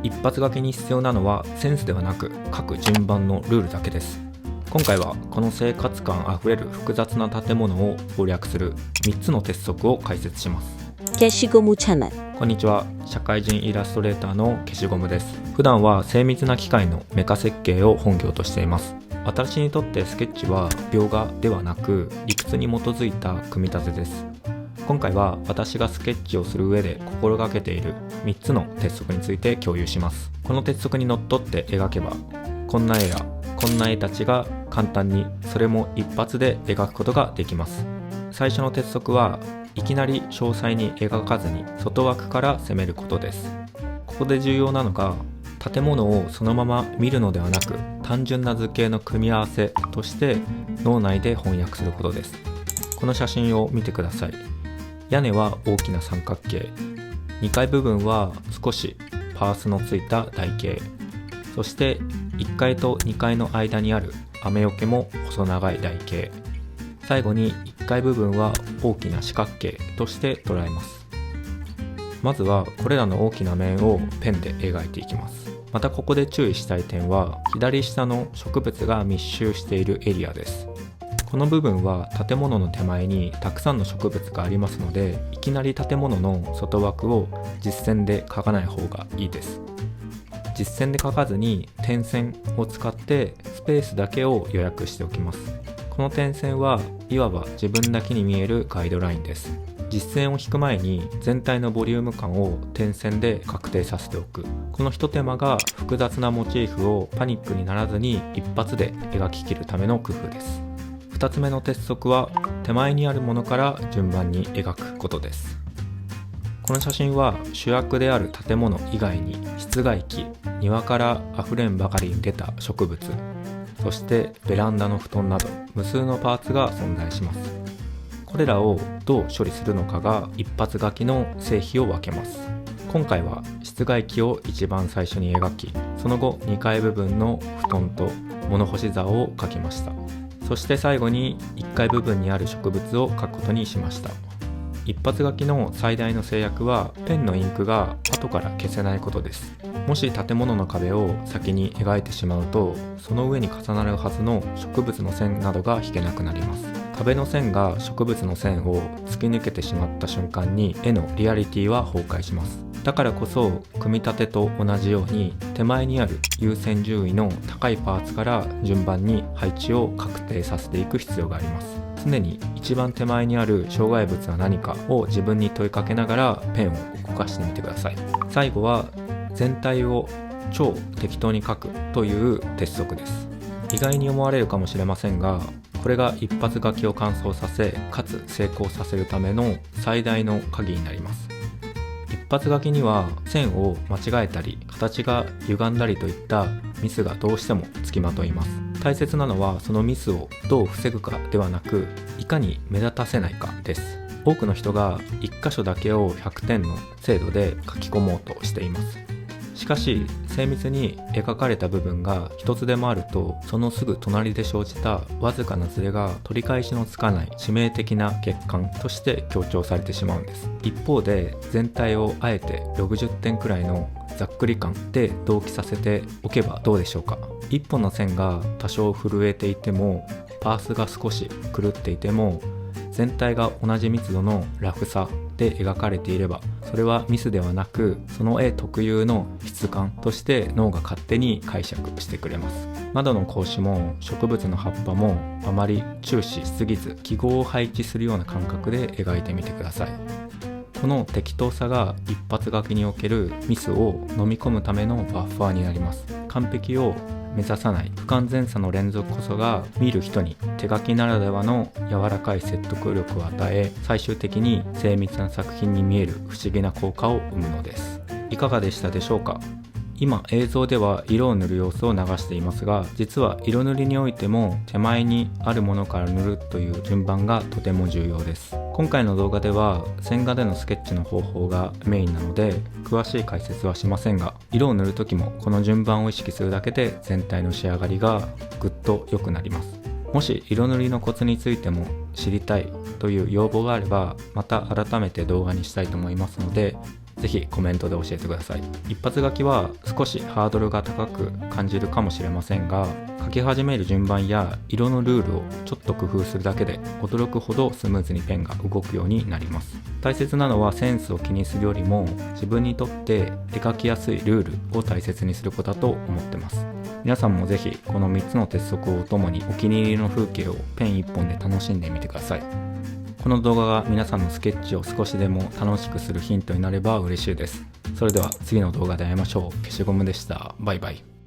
一発書きに必要なのはセンスではなく書く順番のルールだけです。今回はこの生活感あふれる複雑な建物を攻略する3つの鉄則を解説します。消しゴムチャンネル。こんにちは、社会人イラストレーターの消しゴムです。普段は精密な機械のメカ設計を本業としています。私にとってスケッチは描画ではなく理屈に基づいた組み立てです。今回は私がスケッチをする上で心がけている3つの鉄則について共有します。この鉄則にのっとって描けば、こんな絵やこんな絵たちが簡単に、それも一発で描くことができます。最初の鉄則はいきなり詳細に描かずに外枠から攻めることです。ここで重要なのが、建物をそのまま見るのではなく単純な図形の組み合わせとして脳内で翻訳することです。この写真を見てください。屋根は大きな三角形、2階部分は少しパースのついた台形、そして1階と2階の間にある雨よけも細長い台形、最後に1階部分は大きな四角形として捉えます。まずはこれらの大きな面をペンで描いていきます。またここで注意したい点は、左下の植物が密集しているエリアです。この部分は建物の手前にたくさんの植物がありますので、いきなり建物の外枠を実線で描かない方がいいです。実線で描かずに点線を使ってスペースだけを予約しておきます。この点線はいわば自分だけに見えるガイドラインです。実線を引く前に全体のボリューム感を点線で確定させておく。この一手間が複雑なモチーフをパニックにならずに一発で描き切るための工夫です。2つ目の鉄則は手前にあるものから順番に描くことです。この写真は主役である建物以外に室外機、庭からあふれんばかりに出た植物、そしてベランダの布団など無数のパーツが存在します。これらをどう処理するのかが一発書きの成否を分けます。今回は室外機を一番最初に描き、その後2階部分の布団と物干し竿を描きました。そして最後に1階部分にある植物を描くことにしました。一発書きの最大の制約はペンのインクが後から消せないことです。もし建物の壁を先に描いてしまうと、その上に重なるはずの植物の線などが引けなくなります。壁の線が植物の線を突き抜けてしまった瞬間に絵のリアリティは崩壊します。だからこそ組み立てと同じように手前にある優先順位の高いパーツから順番に配置を確定させていく必要があります。常に一番手前にある障害物は何かを自分に問いかけながらペンを動かしてみてください。最後は全体を超適当に描くという鉄則です。意外に思われるかもしれませんが、これが一発書きを完走させかつ成功させるための最大の鍵になります。一発書きには線を間違えたり形が歪んだりといったミスがどうしてもつきまといます。大切なのはそのミスをどう防ぐかではなく、いかに目立たせないかです。多くの人が1箇所だけを100点の精度で書き込もうとしています。しかし精密に描かれた部分が一つでもあると、そのすぐ隣で生じたわずかなズレが取り返しのつかない致命的な欠陥として強調されてしまうんです。一方で全体をあえて60点くらいのざっくり感で同期させておけばどうでしょうか。一本の線が多少震えていても、パースが少し狂っていても、全体が同じ密度のラフさで描かれていれば、それはミスではなくその絵特有の質感として脳が勝手に解釈してくれます。窓の格子も植物の葉っぱもあまり注視しすぎず、記号を配置するような感覚で描いてみてください。この適当さが一発書きにおけるミスを飲み込むためのバッファーになります。完璧を目指さない不完全さの連続こそが見る人に手書きならではの柔らかい説得力を与え、最終的に精密な作品に見える不思議な効果を生むのです。いかがでしたでしょうか。今映像では色を塗る様子を流していますが、実は色塗りにおいても手前にあるものから塗るという順番がとても重要です。今回の動画では線画でのスケッチの方法がメインなので詳しい解説はしませんが、色を塗る時もこの順番を意識するだけで全体の仕上がりがぐっと良くなります。もし色塗りのコツについても知りたいという要望があれば、また改めて動画にしたいと思いますので、ぜひコメントで教えてください。一発書きは少しハードルが高く感じるかもしれませんが、書き始める順番や色のルールをちょっと工夫するだけで驚くほどスムーズにペンが動くようになります。大切なのはセンスを気にするよりも自分にとって絵描きやすいルールを大切にすることだと思ってます。皆さんもぜひこの3つの鉄則をともにお気に入りの風景をペン1本で楽しんでみてください。この動画が皆さんのスケッチを少しでも楽しくするヒントになれば嬉しいです。それでは次の動画で会いましょう。消しゴムでした。バイバイ。